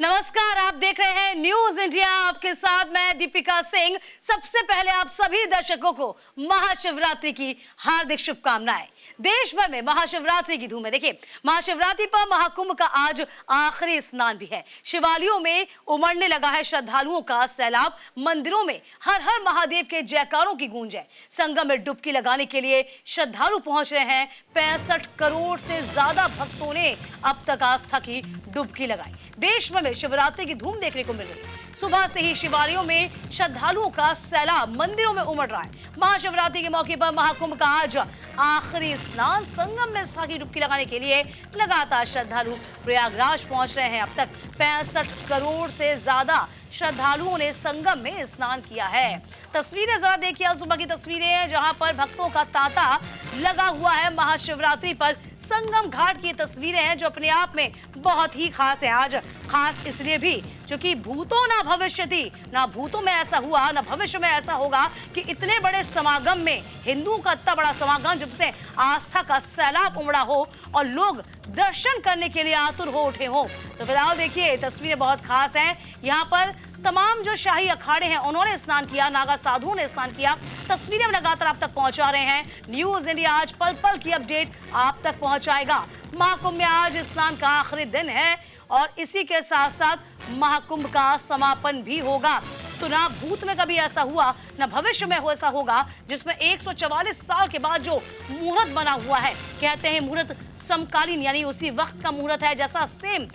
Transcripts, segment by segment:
नमस्कार, आप देख रहे हैं न्यूज इंडिया। आपके साथ मैं दीपिका सिंह। सबसे पहले आप सभी दर्शकों को महाशिवरात्रि की हार्दिक शुभकामनाएं। देश भर में महाशिवरात्रि की धूम है। देखिए, महाशिवरात्रि पर महाकुंभ का आज आखिरी स्नान भी है। शिवालयों में उमड़ने लगा है श्रद्धालुओं का सैलाब। मंदिरों में हर हर महादेव के जयकारों की गूंज है। संगम में डुबकी लगाने के लिए श्रद्धालु पहुंच रहे हैं। 65 करोड़ से ज्यादा भक्तों ने अब तक आस्था की डुबकी लगाई। देश भर में शिवरात्रि की धूम देखने को मिल रही है। सुबह से ही शिवालयों में श्रद्धालुओं का सैलाब मंदिरों में उमड़ रहा है। महाशिवरात्रि के मौके पर महाकुंभ का आज आखिरी स्नान। संगम में आस्था की डुबकी लगाने के लिए लगातार श्रद्धालु प्रयागराज पहुंच रहे हैं। अब तक 65 करोड़ से ज्यादा श्रद्धालुओं ने संगम में स्नान किया है। तस्वीरें जरा देखिए, आज सुबह की तस्वीरें हैं जहां पर भक्तों का तांता लगा हुआ है। महाशिवरात्रि पर संगम घाट की तस्वीरें हैं जो अपने आप में बहुत ही खास है। आज खास इसलिए भी क्योंकि भूतो ना भविष्यति, ना भूतों में ऐसा हुआ ना भविष्य में ऐसा होगा कि इतने बड़े समागम में, हिंदुओं का इतना बड़ा समागम जब से आस्था का सैलाब उमड़ा हो और लोग दर्शन करने के लिए आतुर हो उठे हो। तो फिलहाल देखिए, तस्वीरें बहुत खास हैं। यहाँ पर तमाम जो शाही अखाड़े हैं उन्होंने स्नान किया, नागा साधुओं ने स्नान किया। तस्वीरें हम लगातार आप तक पहुंचा रहे हैं। न्यूज इंडिया आज पल पल की अपडेट आप तक पहुंचाएगा। महाकुंभ में आज स्नान का आखिरी दिन है और इसी के साथ साथ महाकुंभ का समापन भी होगा। तो ना भूत में कभी ऐसा हुआ ना भविष्य में ऐसा होगा जिसमें 144 साल के बाद जो मुहूर्त बना हुआ है, कहते हैं मुहूर्त समकालीन यानी उसी वक्त का मुहूर्त है जैसा सेम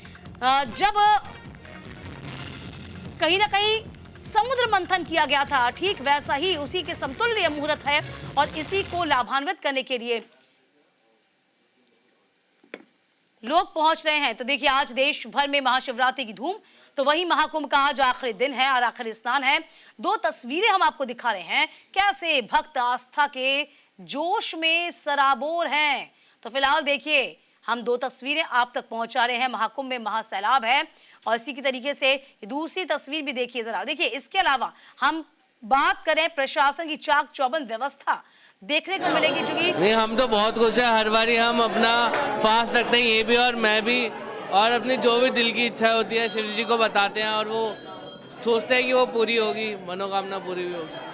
जब कहीं ना कहीं समुद्र मंथन किया गया था, ठीक वैसा ही उसी के समतुल्य मुहूर्त है। और इसी को लाभान्वित करने के लिए लोग पहुंच रहे हैं। तो देखिए, आज देश भर में महाशिवरात्रि की धूम, तो वही महाकुंभ का आज आखिरी दिन है और आखिरी स्नान है। दो तस्वीरें हम आपको दिखा रहे हैं कैसे भक्त आस्था के जोश में सराबोर हैं। तो फिलहाल देखिए, हम दो तस्वीरें आप तक पहुंचा रहे हैं। महाकुंभ में महासैलाब है और इसी की तरीके से दूसरी तस्वीर भी देखिए जरा। देखिए, इसके अलावा हम बात करें प्रशासन की चाक चौबंद व्यवस्था देखने को मिलेगी। चूंकि नहीं, हम तो बहुत खुश है। हर बारी हम अपना फास्ट रखते हैं, ये भी और मैं भी, और अपनी जो भी दिल की इच्छा होती है शिव जी को बताते हैं और वो सोचते हैं कि वो पूरी होगी, मनोकामना पूरी भी होगी।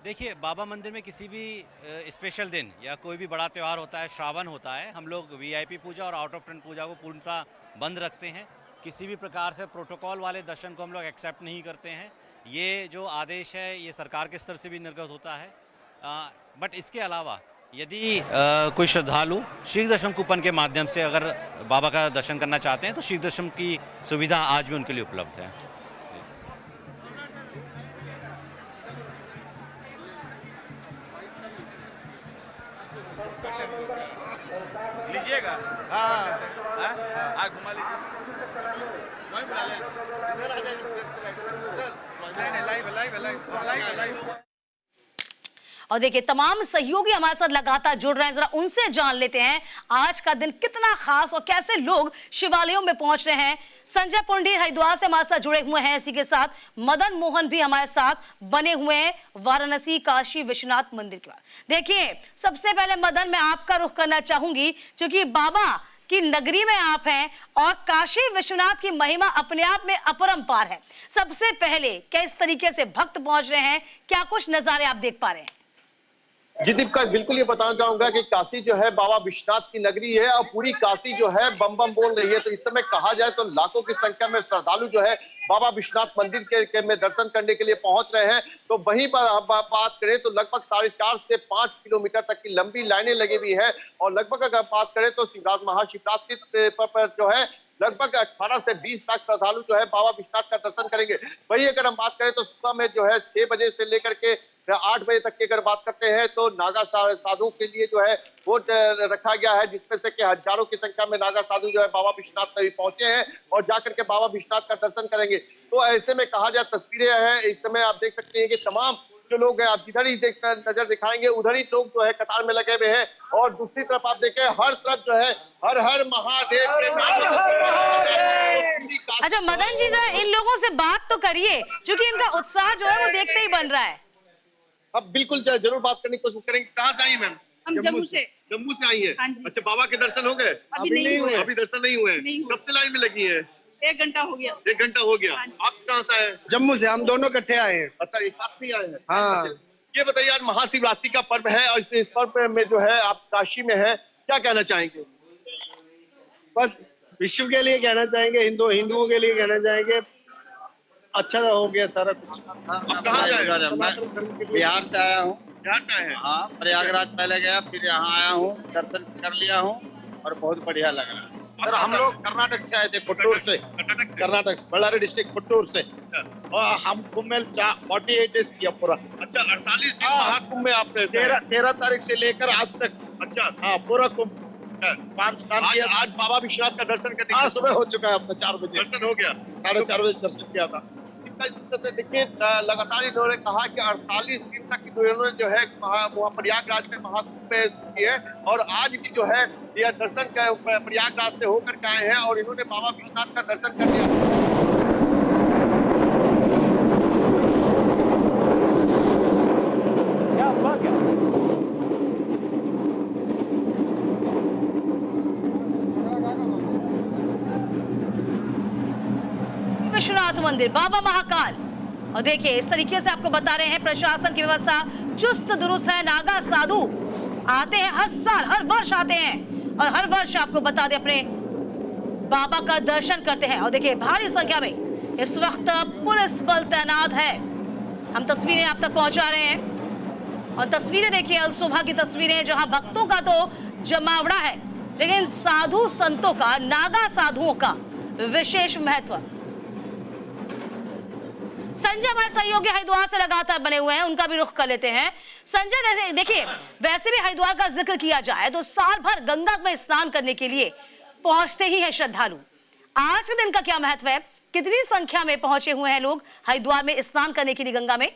देखिए, बाबा मंदिर में किसी भी स्पेशल दिन या कोई भी बड़ा त्यौहार होता है, श्रावण होता है, हम लोग वीआईपी पूजा और आउट ऑफ टर्न पूजा को पूर्णतः बंद रखते हैं। किसी भी प्रकार से प्रोटोकॉल वाले दर्शन को हम लोग एक्सेप्ट नहीं करते हैं। ये जो आदेश है ये सरकार के स्तर से भी निर्गत होता है। बट इसके अलावा यदि कोई श्रद्धालु शीघ्र दर्शन कूपन के माध्यम से अगर बाबा का दर्शन करना चाहते हैं तो शीघ्र दर्शन की सुविधा आज भी उनके लिए उपलब्ध है। लीजिएगा, हाँ, घुमा लीजिए, वहीं बुला ले, इधर आ जाइए, सर, लाइव। और देखिए, तमाम सहयोगी हमारे साथ लगातार जुड़ रहे हैं। जरा उनसे जान लेते हैं आज का दिन कितना खास और कैसे लोग शिवालयों में पहुंच रहे हैं। संजय पुंडीर हरिद्वार से हमारे साथ जुड़े हुए हैं। इसी के साथ मदन मोहन भी हमारे साथ बने हुए हैं वाराणसी काशी विश्वनाथ मंदिर के बाद। देखिए, सबसे पहले मदन, मैं आपका रुख करना चाहूंगी क्योंकि बाबा की नगरी में आप हैं और काशी विश्वनाथ की महिमा अपने आप में अपरंपार है। सबसे पहले किस तरीके से भक्त पहुंच रहे हैं, क्या कुछ नजारे आप देख पा रहे हैं? जी दीपिका, बिल्कुल ये बताना चाहूंगा कि काशी जो है बाबा विश्वनाथ की नगरी है और पूरी काशी जो है बम बम बोल रही है। तो इस समय कहा जाए तो लाखों की संख्या में श्रद्धालु जो है बाबा विश्वनाथ मंदिर के में दर्शन करने के लिए पहुंच रहे हैं। तो वहीं पर बात करें तो लगभग 4.5 से 5 किलोमीटर तक की लंबी लाइनें लगी हुई है। और लगभग अगर बात करें तो महाशिवरात्रि पर जो है लगभग 18 से 20 लाख श्रद्धालु जो है बाबा विश्वनाथ का दर्शन करेंगे। वही अगर हम बात करें तो सुबह में जो है 6 बजे से लेकर के 8 बजे तक की अगर बात करते हैं तो नागा साधु के लिए जो है वो रखा गया है, जिसमें से कि हजारों की संख्या में नागा साधु जो है बाबा विश्वनाथ में भी पहुंचे हैं और जाकर के बाबा विश्वनाथ का दर्शन करेंगे। तो ऐसे में कहा जाए तस्वीरें हैं इस समय आप देख सकते हैं कि तमाम जो लोग हैं, आप जिधर ही नजर दिखाएंगे उधर ही लोग जो है कतार में लगे हुए हैं। और दूसरी तरफ आप देखें हर तरफ जो है हर हर महादेव के नाम। अच्छा मदन जी, जरा इन लोगों से बात तो करिए क्योंकि इनका उत्साह जो है वो देखते ही बन रहा है। अब बिल्कुल जरूर बात करने की कोशिश करेंगे। कहाँ से आई मैम? हम जम्मू से। जम्मू से आई है। हाँ जी। अच्छा, बाबा के दर्शन हो गए? अभी नहीं हुए। अभी दर्शन नहीं हुए? नहीं हुए। कब से लाइन में लगी है? 1 घंटा हो गया। 1 घंटा हो गया। हाँ जी। आप कहाँ से आए? जम्मू से, हम दोनों इकट्ठे आए हैं। अच्छा, एक साथ भी आए हैं? हाँ। अच्छा, ये बताइए, आज महाशिवरात्रि का पर्व है और इस पर्व में जो है आप काशी में है, क्या कहना चाहेंगे? बस विश्व के लिए कहना चाहेंगे, हिंदुओं के लिए कहना चाहेंगे, अच्छा हो गया सारा कुछ। आप कहाँ से आए हैं? मैं बिहार से आया हूँ। बिहार से आए हैं? हाँ, प्रयागराज पहले गया, फिर यहाँ आया हूँ, दर्शन कर लिया हूँ और बहुत बढ़िया लग रहा है। सर, हम लोग कर्नाटक से आए थे, पुट्टूर से। कर्नाटक से, बಳ್ಳारी डिस्ट्रिक्ट पुट्टूर से। और हम कुंभ में 48 डेज किया पूरा। अच्छा, 48 दिन महाकुंभ में आपने 13 तारीख से लेकर आज तक। अच्छा, हाँ, पूरा कुंभ 5 स्नान किया। आज बाबा विश्वनाथ का दर्शन करने आज सुबह हो चुका है अपना 4 बजे। दर्शन हो गया? 4:30 बजे दर्शन किया था। से देखिए, लगातार इन्होंने कहा कि 48 दिन तक इन्होंने जो है वहाँ प्रयागराज में महाकुंभ में की है और आज भी जो है यह दर्शन प्रयागराज से होकर के आए हैं और इन्होंने बाबा विश्वनाथ का दर्शन कर लिया। विश्वनाथ मंदिर, बाबा महाकाल। और देखिए, इस तरीके से आपको बता रहे हैं प्रशासन की व्यवस्था चुस्त दुरुस्त है। नागा साधु आते हैं हर साल, हर वर्ष आते हैं और हर वर्ष आपको बता दें अपने बाबा का दर्शन करते हैं। और देखिए, भारी संख्या में इस वक्त पुलिस बल तैनात है। हम तस्वीरें आप तक पहुंचा रहे हैं और तस्वीरें देखिए, अल सुबह की तस्वीरें, जहां भक्तों का तो जमावड़ा है, लेकिन साधु संतों का, नागा साधुओं का विशेष महत्व। संजय हमारे सहयोगी हरिद्वार से लगातार बने हुए हैं, उनका भी रुख कर लेते हैं। संजय, देखिए, वैसे भी हरिद्वार का जिक्र किया जाए तो साल भर गंगा में स्नान करने के लिए पहुंचते ही हैं श्रद्धालु। आज के दिन का क्या महत्व है? कितनी संख्या में पहुंचे हुए हैं लोग हरिद्वार में स्नान करने के लिए गंगा में?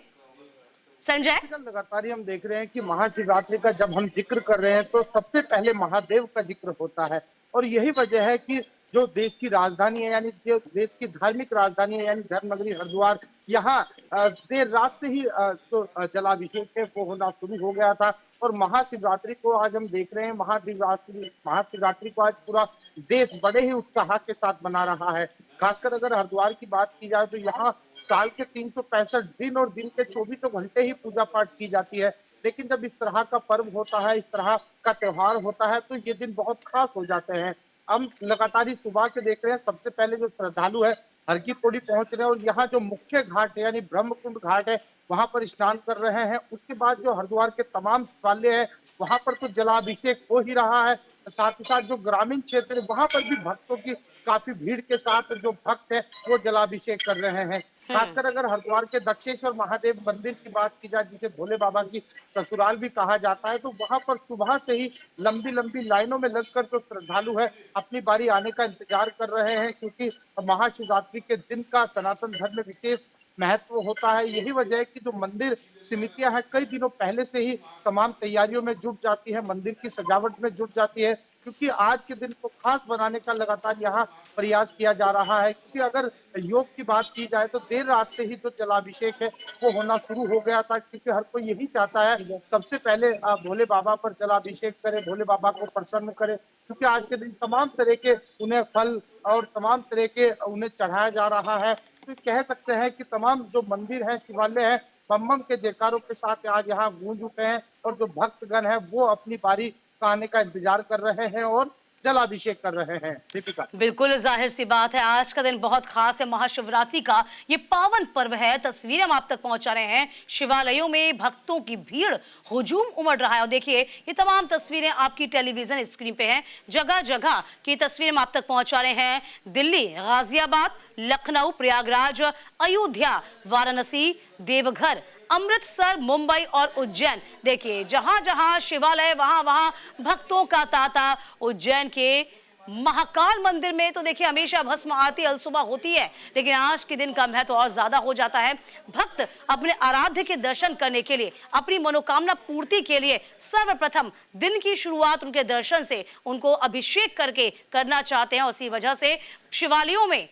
संजय, लगातार हम देख रहे हैं कि महाशिवरात्रि का जब हम जिक्र कर रहे हैं तो सबसे पहले महादेव का जिक्र होता है और यही वजह है कि जो देश की राजधानी है, यानी जो देश की धार्मिक राजधानी है, यानी धर्मनगरी हरिद्वार, यहाँ देर रात से ही जो जलाभिषेक है वो होना शुरू हो गया था और महाशिवरात्रि को आज हम देख रहे हैं। महाशिवरात्रि को आज पूरा देश बड़े ही उत्साह के साथ मना रहा है। खासकर अगर हरिद्वार की बात की जाए तो यहाँ साल के 365 दिन और दिन के 24 घंटे ही पूजा पाठ की जाती है, लेकिन जब इस तरह का पर्व होता है, इस तरह का त्योहार होता है तो ये दिन बहुत खास हो जाते हैं। हम लगातार ही सुबह के देख रहे हैं, सबसे पहले जो श्रद्धालु है हर की पौड़ी पहुंच रहे हैं और यहाँ जो मुख्य घाट है यानी ब्रह्मकुंड घाट है वहां पर स्नान कर रहे हैं। उसके बाद जो हरिद्वार के तमाम शिवालय है वहां पर तो जलाभिषेक हो ही रहा है, साथ ही साथ जो ग्रामीण क्षेत्र है वहां पर भी भक्तों की काफी भीड़ के साथ जो भक्त है वो जलाभिषेक कर रहे हैं। खासकर अगर हरिद्वार के दक्षेश्वर महादेव मंदिर की बात की जाए, जिसे भोले बाबा की ससुराल भी कहा जाता है, तो वहां पर सुबह से ही लंबी लंबी लाइनों में लगकर जो श्रद्धालु है अपनी बारी आने का इंतजार कर रहे हैं, क्योंकि महाशिवरात्रि के दिन का सनातन धर्म में विशेष महत्व होता है। यही वजह है कि जो मंदिर समितियां हैं कई दिनों पहले से ही तमाम तैयारियों में जुट जाती है, मंदिर की सजावट में जुट जाती है, क्योंकि आज के दिन को खास बनाने का लगातार यहाँ प्रयास किया जा रहा है। क्योंकि अगर योग की बात की जाए तो देर रात से ही जो जलाभिषेक है वो होना शुरू हो गया था, क्योंकि हर कोई यही चाहता है सबसे पहले भोले बाबा पर जलाभिषेक करे, भोले बाबा को प्रसन्न करे, क्योंकि आज के दिन तमाम तरह के उन्हें फल और तमाम तरह के उन्हें चढ़ाया जा रहा है। तो कह सकते हैं कि तमाम जो मंदिर है, शिवालय है, बम बम के जयकारों के साथ आज यहाँ गूंज उठे हैं और जो भक्तगण है वो अपनी बारी आने का इंतजार कर रहे हैं और जलाभिषेक कर रहे हैं। दीपिका, बिल्कुल जाहिर सी बात है, आज का दिन बहुत खास है। महाशिवरात्रि का ये पावन पर्व है। तस्वीरें हम आप तक पहुंचा रहे हैं। शिवालयों में भक्तों की भीड़ हुजूम उमड़ रहा है और देखिए ये तमाम तस्वीरें आपकी टेलीविजन स्क्रीन पे हैं। जगह जगह की तस्वीरें हम आप तक पहुंचा रहे हैं। दिल्ली, गाजियाबाद, लखनऊ, प्रयागराज, अयोध्या, वाराणसी, देवघर, अमृतसर, मुंबई और उज्जैन। देखिए जहां जहां शिवालय वहां वहां भक्तों का तांता। उज्जैन के महाकाल मंदिर में तो देखिए हमेशा भस्म आरती अलसुबह होती है, लेकिन आज के दिन का महत्व और ज्यादा हो जाता है। भक्त अपने आराध्य के दर्शन करने के लिए, अपनी मनोकामना पूर्ति के लिए सर्वप्रथम दिन की शुरुआत उनके दर्शन से, उनको अभिषेक करके करना चाहते हैं। उसी वजह से शिवालयों में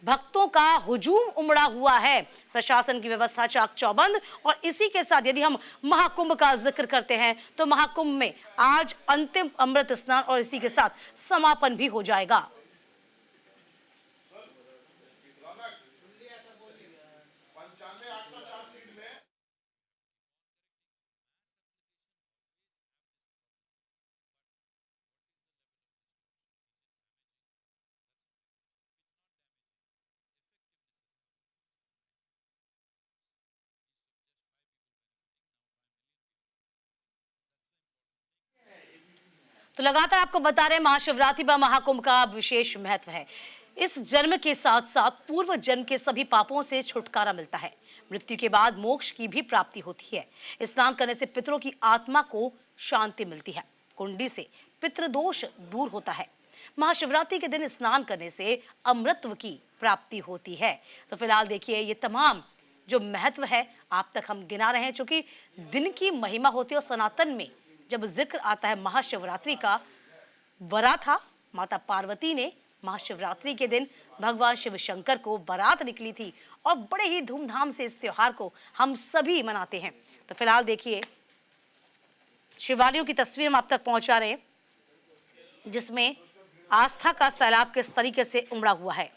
भक्तों का हुजूम उमड़ा हुआ है। प्रशासन की व्यवस्था चाक चौबंद। और इसी के साथ यदि हम महाकुंभ का जिक्र करते हैं तो महाकुंभ में आज अंतिम अमृत स्नान और इसी के साथ समापन भी हो जाएगा। तो लगातार आपको बता रहे हैं महाशिवरात्रि व महाकुंभ का विशेष महत्व है। इस जन्म के साथ साथ पूर्व जन्म के सभी पापों से छुटकारा मिलता है। मृत्यु के बाद मोक्ष की भी प्राप्ति होती है। स्नान करने से पितरों की आत्मा को शांति मिलती है। कुंडी से पितृदोष दूर होता है। महाशिवरात्रि के दिन स्नान करने से अमृतत्व की प्राप्ति होती है। तो फिलहाल देखिए ये तमाम जो महत्व है आप तक हम गिना रहे हैं, चूंकि दिन की महिमा होती है और सनातन में जब जिक्र आता है महाशिवरात्रि का, बारात था माता पार्वती ने महाशिवरात्रि के दिन भगवान शिव शंकर को बारात निकली थी और बड़े ही धूमधाम से इस त्योहार को हम सभी मनाते हैं। तो फिलहाल देखिए शिवालयों की तस्वीर हम आप तक पहुंचा रहे हैं, जिसमें आस्था का सैलाब किस तरीके से उमड़ा हुआ है।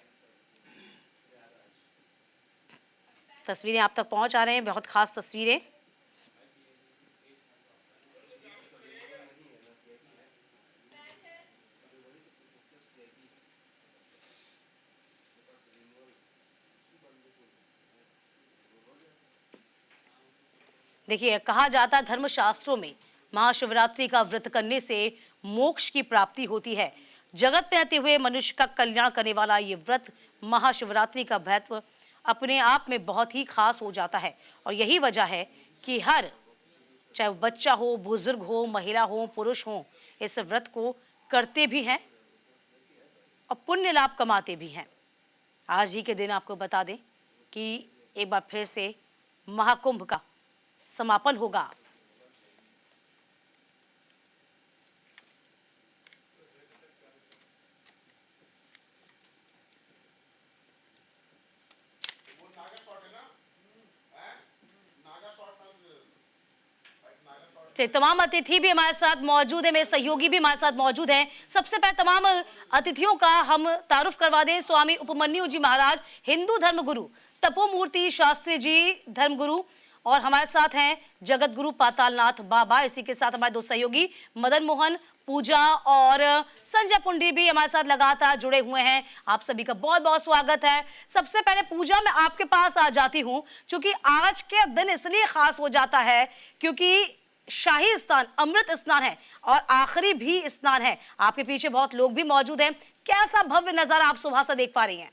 तस्वीरें आप तक पहुंचा रहे हैं, बहुत खास तस्वीरें। देखिए कहा जाता है धर्मशास्त्रों में महाशिवरात्रि का व्रत करने से मोक्ष की प्राप्ति होती है। जगत में रहते हुए मनुष्य का कल्याण करने वाला ये व्रत महाशिवरात्रि का महत्व अपने आप में बहुत ही खास हो जाता है। और यही वजह है कि हर चाहे बच्चा हो, बुजुर्ग हो, महिला हो, पुरुष हो, इस व्रत को करते भी हैं और पुण्य लाभ कमाते भी हैं। आज ही के दिन आपको बता दें कि एक बार फिर से महाकुंभ का समापन होगा। तमाम अतिथि भी हमारे साथ मौजूद है, मेरे सहयोगी भी हमारे साथ मौजूद हैं। सबसे पहले तमाम अतिथियों का हम तारुफ करवा दें। स्वामी उपमन्यु जी महाराज, हिंदू धर्मगुरु, तपोमूर्ति शास्त्री जी धर्मगुरु, और हमारे साथ हैं जगत गुरु पातालनाथ बाबा। इसी के साथ हमारे दो सहयोगी मदन मोहन पूजा और संजय पुंडी भी हमारे साथ लगातार जुड़े हुए हैं। आप सभी का बहुत बहुत स्वागत है। सबसे पहले पूजा मैं आपके पास आ जाती हूं, क्योंकि आज के दिन इसलिए खास हो जाता है क्योंकि शाही स्नान, अमृत स्नान है और आखिरी भी स्नान है। आपके पीछे बहुत लोग भी मौजूद हैं। कैसा भव्य नजारा आप सुबह से देख पा रही हैं?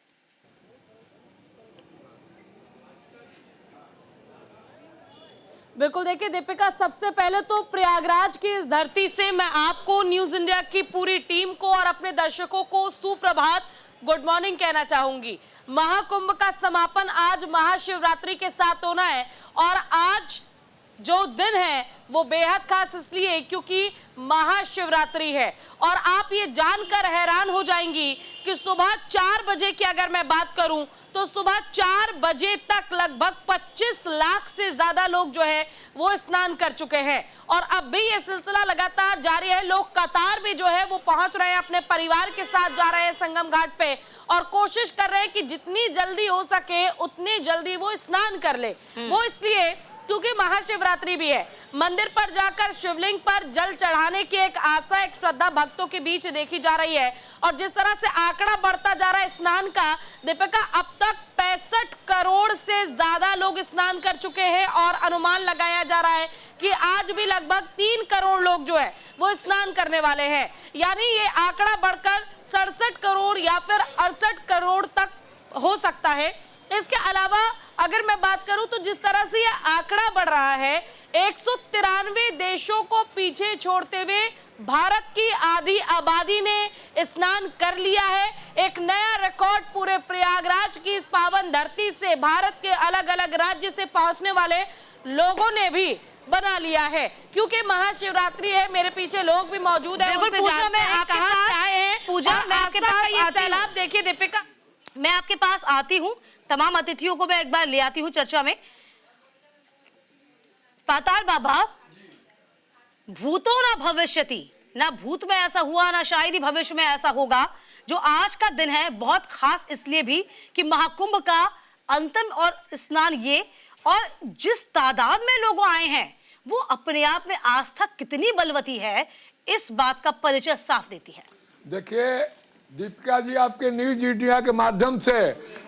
बिल्कुल, देखिए दीपिका, सबसे पहले तो प्रयागराज की इस धरती से मैं आपको, न्यूज इंडिया की पूरी टीम को और अपने दर्शकों को सुप्रभात, गुड मॉर्निंग कहना चाहूंगी। महाकुंभ का समापन आज महाशिवरात्रि के साथ होना है और आज जो दिन है वो बेहद खास इसलिए क्योंकि महाशिवरात्रि है। और आप ये जानकर हैरान हो जाएंगी कि सुबह 4 बजे की अगर मैं बात करूं तो सुबह 4 बजे तक लगभग 25 लाख से ज्यादा लोग जो है वो स्नान कर चुके हैं और अब भी ये सिलसिला लगातार जारी है। लोग कतार में जो है वो पहुंच रहे हैं, अपने परिवार के साथ जा रहे हैं संगम घाट पे और कोशिश कर रहे हैं कि जितनी जल्दी हो सके उतनी जल्दी वो स्नान कर ले। वो इसलिए क्योंकि महाशिवरात्रि भी है। मंदिर पर जाकर शिवलिंग पर जल चढ़ाने की एक आशा, एक श्रद्धा भक्तों के बीच देखी जा रही है और जिस तरह से आंकड़ा बढ़ता जा रहा है स्नान का, दीपिका, अब तक 65 करोड़ से ज्यादा लोग स्नान कर चुके हैं और अनुमान लगाया जा रहा है कि आज भी लगभग 3 करोड़ लोग जो है वो स्नान करने वाले हैं। यानी ये आंकड़ा बढ़कर 67 करोड़ या फिर 68 करोड़ तक हो सकता है। इसके अलावा अगर मैं बात करूं तो जिस तरह से ये आंकड़ा बढ़ रहा है, 193 देशों को पीछे छोड़ते हुए भारत की आधी आबादी ने स्नान कर लिया है। एक नया रिकॉर्ड पूरे प्रयागराज की इस पावन धरती से भारत के अलग अलग राज्य से पहुंचने वाले लोगों ने भी बना लिया है, क्योंकि महाशिवरात्रि है। मेरे पीछे लोग भी मौजूद हैं, उनसे जानते हैं कहां से आए हैं। पूजा, मैं आपके पास ये सैलाब देखिए दीपिका। मैं आपके पास आती हूं, तमाम अतिथियों को मैं एक बार ले आती हूं चर्चा में। पाताल बाबा, भूतो ना भविष्यति, ना भूत में ऐसा हुआ ना शायद ही भविष्य में ऐसा होगा। जो आज का दिन है बहुत खास इसलिए भी कि महाकुंभ का अंतिम और स्नान ये, और जिस तादाद में लोग आए हैं वो अपने आप में आस्था कितनी बलवती है, इस बात का परिचय साफ देती है। देखिए दीपिका जी, आपके न्यूज इंडिया के माध्यम से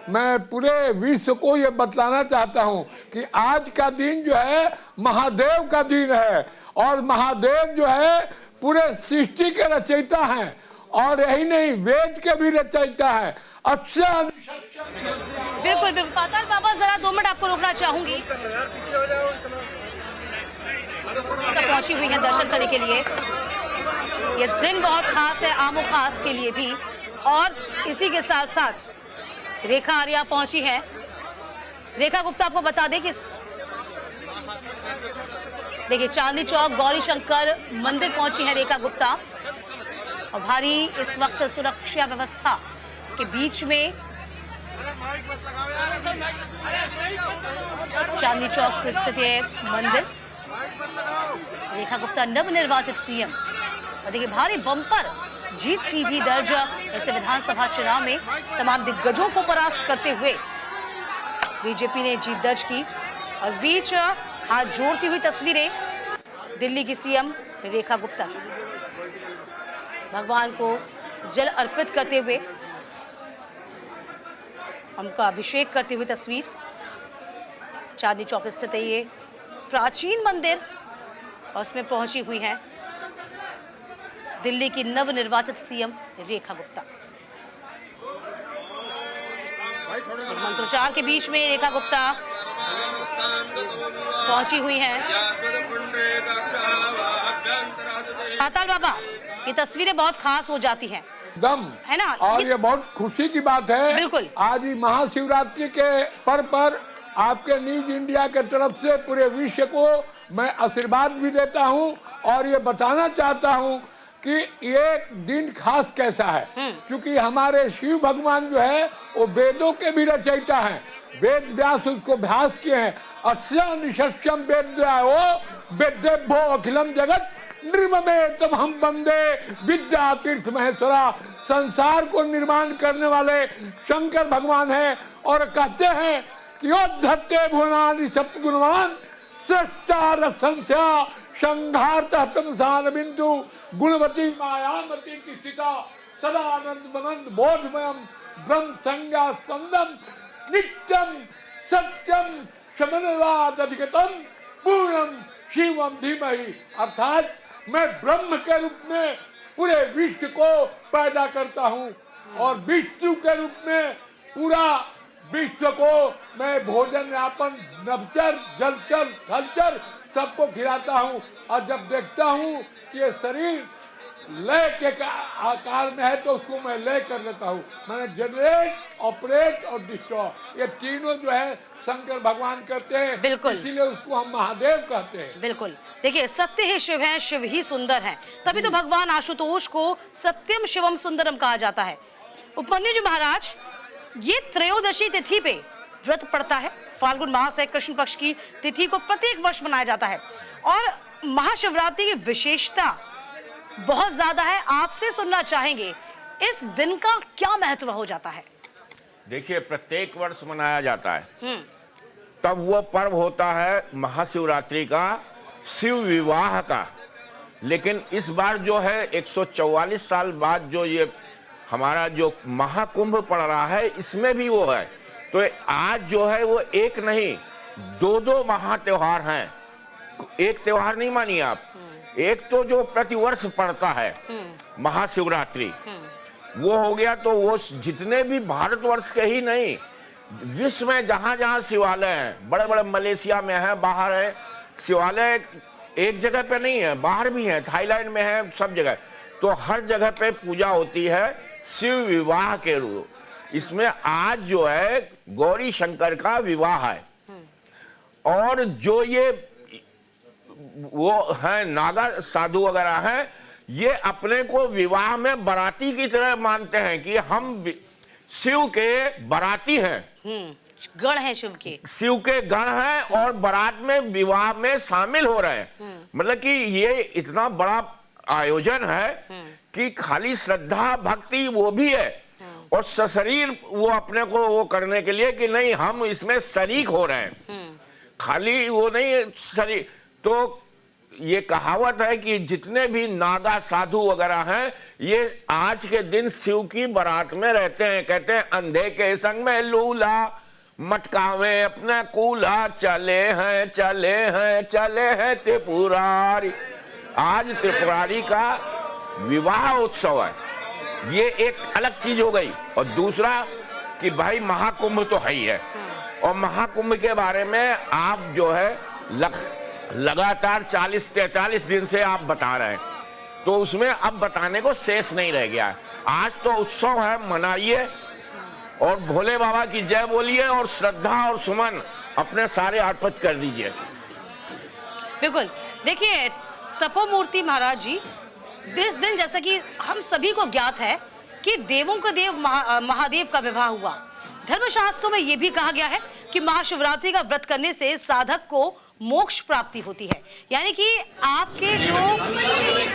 मैं पूरे विश्व को ये बतलाना चाहता हूँ कि आज का दिन जो है महादेव का दिन है, और महादेव जो है पूरे सृष्टि के रचयिता हैं, और यही नहीं वेद के भी रचयिता है। अच्छा, बिल्कुल बिल्कुल। पाताल बाबा, जरा 2 मिनट आपको रोकना चाहूंगी। पहुंची हुई है दर्शन करने के लिए। ये दिन बहुत खास है आमो खास के लिए भी, और इसी के साथ साथ रेखा आर्या पहुंची है। रेखा गुप्ता, आपको बता दें कि देखिए चांदनी चौक गौरी शंकर मंदिर पहुंची है रेखा गुप्ता, और भारी इस वक्त सुरक्षा व्यवस्था के बीच में चांदनी चौक स्थित है मंदिर। रेखा गुप्ता नवनिर्वाचित सीएम, और देखिए भारी बम्पर जीत की भी दर्ज ऐसे विधानसभा चुनाव में तमाम दिग्गजों को परास्त करते हुए बीजेपी ने जीत दर्ज की। और इस बीच हाथ जोड़ती हुई तस्वीरें दिल्ली की सीएम रेखा गुप्ता की, भगवान को जल अर्पित करते हुए, उनका अभिषेक करते हुए तस्वीर। चांदनी चौक स्थित है ये प्राचीन मंदिर, और उसमें पहुंची हुई है दिल्ली की नवनिर्वाचित सीएम रेखा गुप्ता। मंत्रोच्चार के बीच में रेखा गुप्ता पहुंची हुई है। पाताल बाबा, ये तस्वीरें बहुत खास हो जाती हैं, दम है ना? और ये बहुत खुशी की बात है। बिल्कुल। आज ही महाशिवरात्रि के पर्व पर आपके न्यूज इंडिया के तरफ से पूरे विश्व को मैं आशीर्वाद भी देता हूं, और ये बताना चाहता हूं कि ये दिन खास कैसा है, क्योंकि हमारे शिव भगवान जो है वो वेदों के भी रचयिता हैं। वेद व्यास उसको अभ्यास किए हैं। निशस्यम वेद्यभ्यो अखिलम जगत निर्ममेतम हम वंदे विद्या तीर्थ महेश्वरा। संसार को निर्माण करने वाले शंकर भगवान हैं, और कहते हैं कि योद्धते भुवनानि सप्त गुणवान सृष्टा रसंस्या संघार तमसान बिंदु गुणवती मायामती स्थिता सदानंद मनंद बोधमयम ब्रह्म संज्ञा स्पंदम नित्यम सत्यम शमनवाद अधिगतम पूर्णम शिवम धीमहि। अर्थात मैं ब्रह्म के रूप में पूरे विश्व को पैदा करता हूँ, और विष्णु के रूप में पूरा विश्व को मैं भोजन यापन नभचर जलचर थलचर सबको खिलाता हूँ। और जब देखता हूँ कि ये शरीर लय के आकार में है तो उसको मैं लय कर देता हूँ। मैंने जनरेट, ऑपरेट और डिस्ट्रॉय, ये तीनों जो है शंकर भगवान करते हैं। बिल्कुल। इसीलिए उसको हम महादेव कहते हैं। बिल्कुल। देखिए सत्य ही शिव है, शिव ही सुंदर है, तभी तो भगवान आशुतोष को सत्यम शिवम सुंदरम कहा जाता है। उपमन्यु जी महाराज, ये त्रयोदशी तिथि पे व्रत पड़ता है। फाल्गुन मास है, कृष्ण पक्ष की तिथि को प्रत्येक वर्ष मनाया जाता है, और महाशिवरात्रि की विशेषता बहुत ज्यादा है। आपसे सुनना चाहेंगे इस दिन का क्या महत्व हो जाता है? देखिए, प्रत्येक वर्ष मनाया जाता है, तब वो पर्व होता है महाशिवरात्रि का, शिव विवाह का। लेकिन इस बार जो है 144 साल बाद जो ये हमारा जो महाकुंभ पड़ रहा है, इसमें भी वो है। तो आज जो है वो एक नहीं, दो महा त्योहार हैं। एक त्योहार नहीं मानिए आप, एक तो जो प्रतिवर्ष पड़ता है महाशिवरात्रि, वो हो गया। तो वो जितने भी भारतवर्ष के ही नहीं, विश्व में जहाँ जहाँ शिवालय हैं, बड़े बड़े मलेशिया में है, बाहर है शिवालय, एक जगह पे नहीं है, बाहर भी है, थाईलैंड में है, सब जगह। तो हर जगह पे पूजा होती है शिव विवाह के रूप। इसमें आज जो है गौरी शंकर का विवाह है, और जो ये वो है नागा साधु वगैरह हैं, ये अपने को विवाह में बाराती की तरह मानते हैं कि हम शिव के बाराती हैं, गण है शिव के, शिव के गण हैं और बारात में विवाह में शामिल हो रहे हैं। मतलब कि ये इतना बड़ा आयोजन है कि खाली श्रद्धा भक्ति वो भी है और सशरीर वो अपने को वो करने के लिए कि नहीं हम इसमें शरीक हो रहे हैं, खाली वो नहीं शरीर। तो ये कहावत है कि जितने भी नागा साधु वगैरह हैं ये आज के दिन शिव की बारात में रहते हैं। कहते हैं अंधे के संग में लूला मटकावे अपना कूल्हा, चले हैं चले हैं चले हैं त्रिपुरारी। आज त्रिपुरारी का विवाह उत्सव है, ये एक अलग चीज हो गई। और दूसरा कि भाई महाकुंभ तो है ही है, और महाकुंभ के बारे में आप जो है लगातार 40-43 दिन से आप बता रहे हैं, तो उसमें अब बताने को शेष नहीं रह गया है। आज तो उत्सव है, मनाइए और भोले बाबा की जय बोलिए और श्रद्धा और सुमन अपने सारे अर्पित कर दीजिए। बिल्कुल। देखिए तपोमूर्ति महाराज जी, इस दिन जैसा कि हम सभी को ज्ञात है कि देवों का देव महादेव का विवाह हुआ। धर्मशास्त्रों में यह भी कहा गया है कि महाशिवरात्रि का व्रत करने से साधक को मोक्ष प्राप्ति होती है, यानी कि आपके जो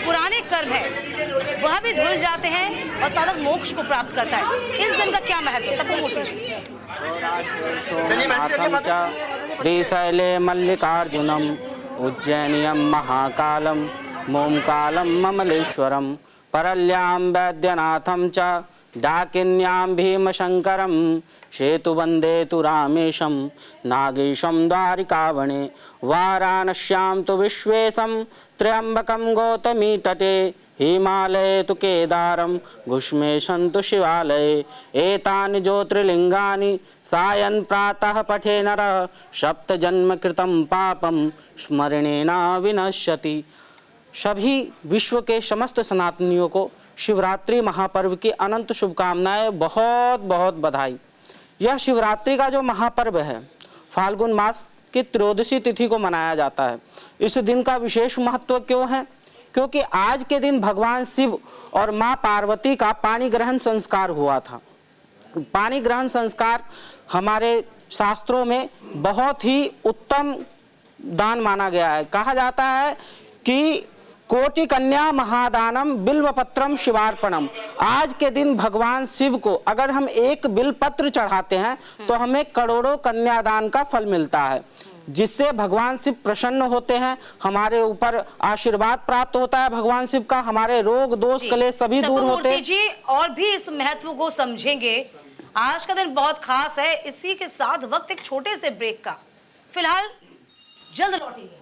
पुराने कर्म है वह भी धुल जाते हैं और साधक मोक्ष को प्राप्त करता है। इस दिन का क्या महत्व है तपोमूर्ति जी? श्रीशैले मल्लिकार्जुनम उज्जैनियम महाकालम मोमकालम ममलेश्वरम परल्यां वैद्यनाथं च डाकिन्यां भीमशंकरं सेतुबंदे तु रामेशं नागेशं द्वारिकावने वाराणस्यां तु विश्वेशं त्र्यंबकं गौतमी तटे हिमालये तु केदारं घुष्मेशं तु शिवालये एतानि ज्योतिर्लिंगानि सायं प्रातः पठे नरः सप्तजन्म कृतं पापं स्मरणेन विनश्यति। सभी विश्व के समस्त सनातनियों को शिवरात्रि महापर्व की अनंत शुभकामनाएं, बहुत बहुत बधाई। यह शिवरात्रि का जो महापर्व है फाल्गुन मास की त्रयोदशी तिथि को मनाया जाता है। इस दिन का विशेष महत्व क्यों है? क्योंकि आज के दिन भगवान शिव और माँ पार्वती का पाणी ग्रहण संस्कार हुआ था। पाणी ग्रहण संस्कार हमारे शास्त्रों में बहुत ही उत्तम दान माना गया है। कहा जाता है कि कोटि कन्या महादानम बिल्वपत्रम शिवार्पणम। आज के दिन भगवान शिव को अगर हम एक बिल्वपत्र चढ़ाते हैं तो हमें करोड़ों कन्यादान का फल मिलता है, जिससे भगवान शिव प्रसन्न होते हैं, हमारे ऊपर आशीर्वाद प्राप्त होता है भगवान शिव का, हमारे रोग दोष कलेश सभी दूर होते हैं जी। और भी इस महत्व को समझेंगे। आज का दिन बहुत खास है। इसी के साथ वक्त एक छोटे से ब्रेक का, फिलहाल जल्द लौटेंगे।